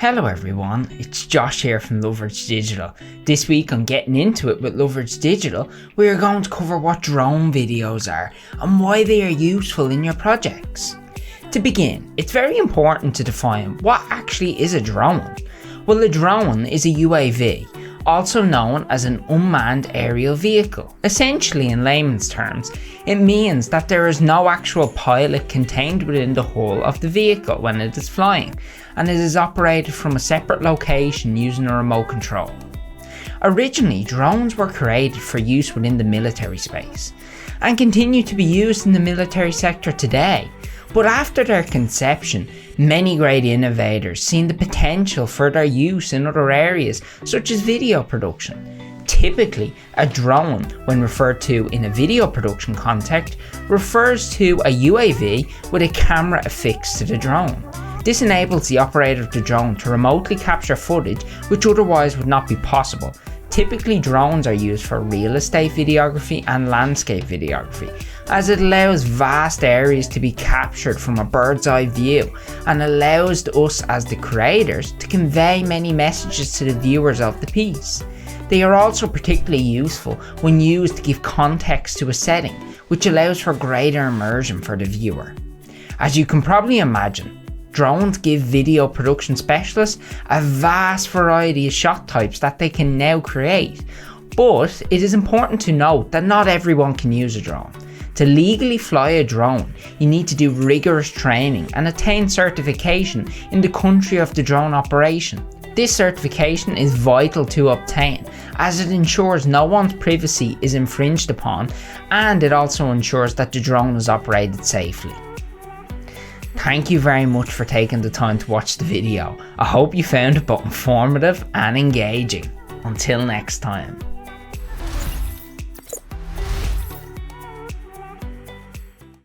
Hello everyone, it's Josh here from Loveridge Digital. This week on Getting Into It with Loveridge Digital, we are going to cover what drone videos are and why they are useful in your projects. To begin, it's very important to define what actually is a drone. Well, a drone is a UAV, also known as an unmanned aerial vehicle. Essentially, in layman's terms, it means that there is no actual pilot contained within the hull of the vehicle when it is flying, and it is operated from a separate location using a remote control. Originally, drones were created for use within the military space, and continue to be used in the military sector today. But after their conception, many great innovators seen the potential for their use in other areas, such as video production. Typically, a drone, when referred to in a video production context, refers to a UAV with a camera affixed to the drone. This enables the operator of the drone to remotely capture footage which otherwise would not be possible. Typically, drones are used for real estate videography and landscape videography, as it allows vast areas to be captured from a bird's eye view and allows us as the creators to convey many messages to the viewers of the piece. They are also particularly useful when used to give context to a setting, which allows for greater immersion for the viewer. As you can probably imagine, drones give video production specialists a vast variety of shot types that they can now create, but it is important to note that not everyone can use a drone. To legally fly a drone, you need to do rigorous training and attain certification in the country of the drone operation. This certification is vital to obtain, as it ensures no one's privacy is infringed upon, and it also ensures that the drone is operated safely. Thank you very much for taking the time to watch the video. I hope you found it both informative and engaging. Until next time.